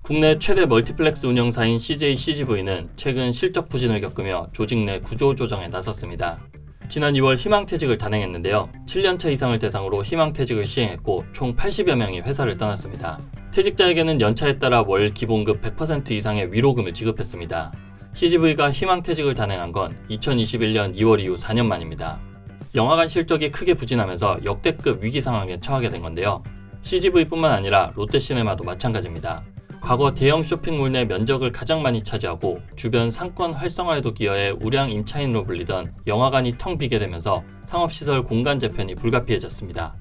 국내 최대 멀티플렉스 운영사인 CJ CGV는 최근 실적 부진을 겪으며 조직 내 구조 조정에 나섰습니다. 지난 2월 희망퇴직을 단행했는데요. 7년차 이상을 대상으로 희망퇴직을 시행했고 총 80여 명이 회사를 떠났습니다. 퇴직자에게는 연차에 따라 월 기본급 100% 이상의 위로금을 지급했습니다. CGV가 희망퇴직을 단행한 건 2021년 2월 이후 4년 만입니다. 영화관 실적이 크게 부진하면서 역대급 위기 상황에 처하게 된 건데요. CGV뿐만 아니라 롯데시네마도 마찬가지입니다. 과거 대형 쇼핑몰 내 면적을 가장 많이 차지하고 주변 상권 활성화에도 기여해 우량 임차인으로 불리던 영화관이 텅 비게 되면서 상업시설 공간 재편이 불가피해졌습니다.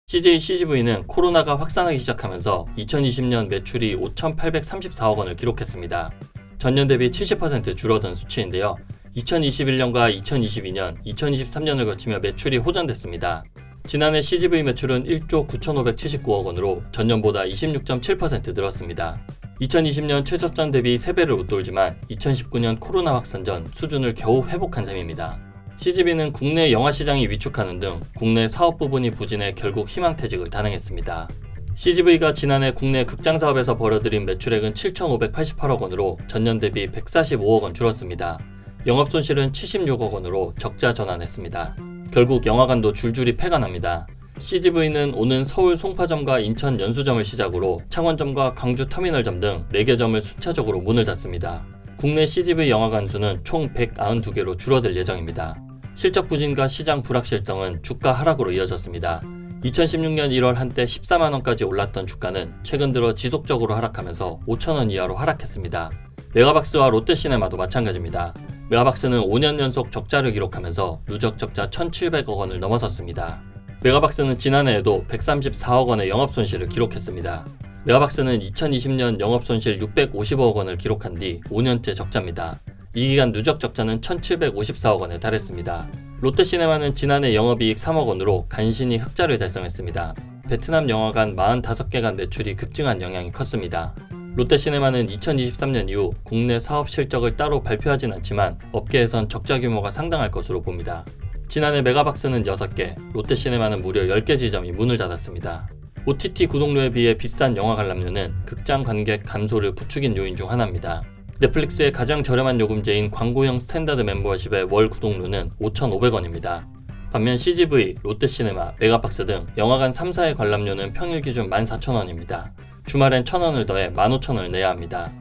CJ CGV는 코로나가 확산하기 시작하면서 2020년 매출이 5,834억 원을 기록했습니다. 전년 대비 70% 줄어든 수치인데요. 2021년과 2022년, 2023년을 거치며 매출이 호전됐습니다. 지난해 CGV 매출은 1조 9,579억 원으로 전년보다 26.7% 늘었습니다. 2020년 최저점 대비 3배를 웃돌지만 2019년 코로나 확산 전 수준을 겨우 회복한 셈입니다. CGV는 국내 영화 시장이 위축하는 등 국내 사업 부분이 부진해 결국 희망퇴직을 단행했습니다. CGV가 지난해 국내 극장 사업에서 벌어들인 매출액은 7,588억 원으로 전년 대비 145억 원 줄었습니다. 영업 손실은 76억 원으로 적자 전환했습니다. 결국 영화관도 줄줄이 폐가 납니다. CGV는 오는 서울 송파점과 인천 연수점을 시작으로 창원점과 광주 터미널점 등 4개 점을 순차적으로 문을 닫습니다. 국내 CGV 영화관 수는 총 192개로 줄어들 예정입니다. 실적 부진과 시장 불확실성은 주가 하락으로 이어졌습니다. 2016년 1월 한때 14만원까지 올랐던 주가는 최근 들어 지속적으로 하락하면서 5천원 이하로 하락했습니다. 메가박스와 롯데시네마도 마찬가지입니다. 메가박스는 5년 연속 적자를 기록하면서 누적 적자 1,700억 원을 넘어섰습니다. 메가박스는 지난해에도 134억 원의 영업손실을 기록했습니다. 메가박스는 2020년 영업손실 650억 원을 기록한 뒤 5년째 적자입니다. 이 기간 누적 적자는 1,754억 원에 달했습니다. 롯데시네마는 지난해 영업이익 3억 원으로 간신히 흑자를 달성했습니다. 베트남 영화관 45개간 매출이 급증한 영향이 컸습니다. 롯데시네마는 2023년 이후 국내 사업 실적을 따로 발표하진 않지만 업계에선 적자 규모가 상당할 것으로 봅니다. 지난해 메가박스는 6개, 롯데시네마는 무려 10개 지점이 문을 닫았습니다. OTT 구독료에 비해 비싼 영화 관람료는 극장 관객 감소를 부추긴 요인 중 하나입니다. 넷플릭스의 가장 저렴한 요금제인 광고형 스탠다드 멤버십의 월 구독료는 5,500원입니다. 반면 CGV, 롯데시네마, 메가박스 등 영화관 3사의 관람료는 평일 기준 14,000원입니다. 주말엔 1,000원을 더해 15,000원을 내야 합니다.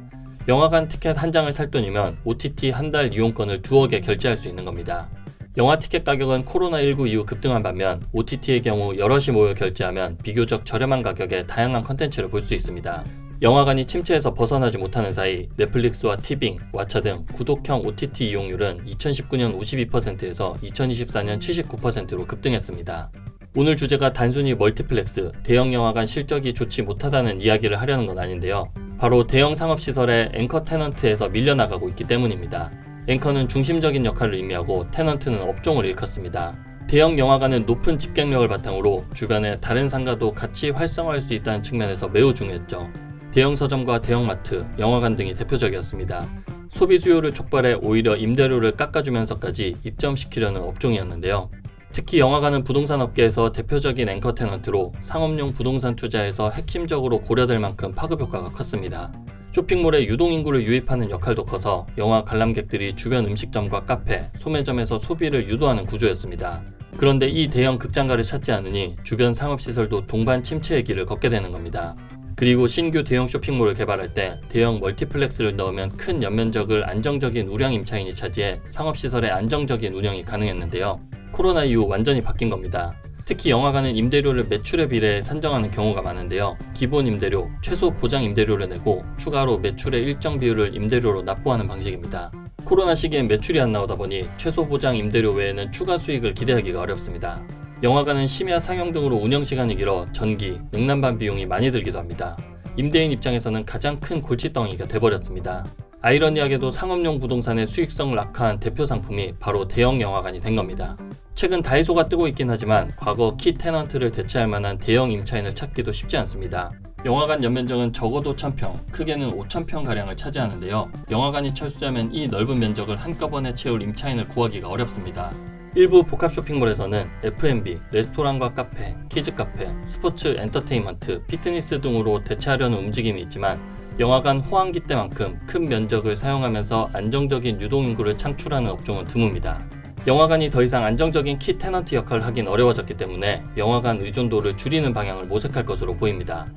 영화관 티켓 한 장을 살 돈이면 OTT 한 달 이용권을 2억에 결제할 수 있는 겁니다. 영화 티켓 가격은 코로나19 이후 급등한 반면 OTT의 경우 여럿이 모여 결제하면 비교적 저렴한 가격에 다양한 컨텐츠를 볼 수 있습니다. 영화관이 침체에서 벗어나지 못하는 사이 넷플릭스와 티빙, 왓챠 등 구독형 OTT 이용률은 2019년 52%에서 2024년 79%로 급등했습니다. 오늘 주제가 단순히 멀티플렉스, 대형 영화관 실적이 좋지 못하다는 이야기를 하려는 건 아닌데요. 바로 대형 상업시설의 앵커 테넌트에서 밀려나가고 있기 때문입니다. 앵커는 중심적인 역할을 의미하고 테넌트는 업종을 일컫습니다. 대형 영화관은 높은 집객력을 바탕으로 주변의 다른 상가도 같이 활성화할 수 있다는 측면에서 매우 중요했죠. 대형 서점과 대형마트, 영화관 등이 대표적이었습니다. 소비 수요를 촉발해 오히려 임대료를 깎아주면서까지 입점시키려는 업종이었는데요. 특히 영화관은 부동산 업계에서 대표적인 앵커 테넌트로 상업용 부동산 투자에서 핵심적으로 고려될 만큼 파급 효과가 컸습니다. 쇼핑몰에 유동인구를 유입하는 역할도 커서 영화 관람객들이 주변 음식점과 카페, 소매점에서 소비를 유도하는 구조였습니다. 그런데 이 대형 극장가를 찾지 않으니 주변 상업시설도 동반 침체의 길을 걷게 되는 겁니다. 그리고 신규 대형 쇼핑몰을 개발할 때 대형 멀티플렉스를 넣으면 큰 연면적을 안정적인 우량 임차인이 차지해 상업시설의 안정적인 운영이 가능했는데요. 코로나 이후 완전히 바뀐 겁니다. 특히 영화관은 임대료를 매출에 비례해 산정하는 경우가 많은데요. 기본 임대료, 최소 보장 임대료를 내고 추가로 매출의 일정 비율을 임대료로 납부하는 방식입니다. 코로나 시기엔 매출이 안 나오다 보니 최소 보장 임대료 외에는 추가 수익을 기대하기가 어렵습니다. 영화관은 심야 상영 등으로 운영시간이 길어 전기, 냉난방 비용이 많이 들기도 합니다. 임대인 입장에서는 가장 큰 골칫덩이가 돼버렸습니다. 아이러니하게도 상업용 부동산의 수익성을 악화한 대표 상품이 바로 대형 영화관이 된 겁니다. 최근 다이소가 뜨고 있긴 하지만 과거 키 테넌트를 대체할 만한 대형 임차인을 찾기도 쉽지 않습니다. 영화관 연면적은 적어도 1,000평, 크게는 5,000평가량을 차지하는데요. 영화관이 철수하면 이 넓은 면적을 한꺼번에 채울 임차인을 구하기가 어렵습니다. 일부 복합 쇼핑몰에서는 F&B, 레스토랑과 카페, 키즈 카페, 스포츠 엔터테인먼트, 피트니스 등으로 대체하려는 움직임이 있지만 영화관 호황기 때만큼 큰 면적을 사용하면서 안정적인 유동인구를 창출하는 업종은 드뭅니다. 영화관이 더 이상 안정적인 키 테넌트 역할을 하긴 어려워졌기 때문에 영화관 의존도를 줄이는 방향을 모색할 것으로 보입니다.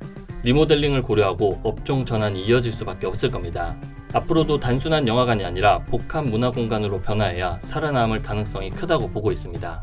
리모델링을 고려하고 업종 전환이 이어질 수밖에 없을 겁니다. 앞으로도 단순한 영화관이 아니라 복합 문화 공간으로 변화해야 살아남을 가능성이 크다고 보고 있습니다.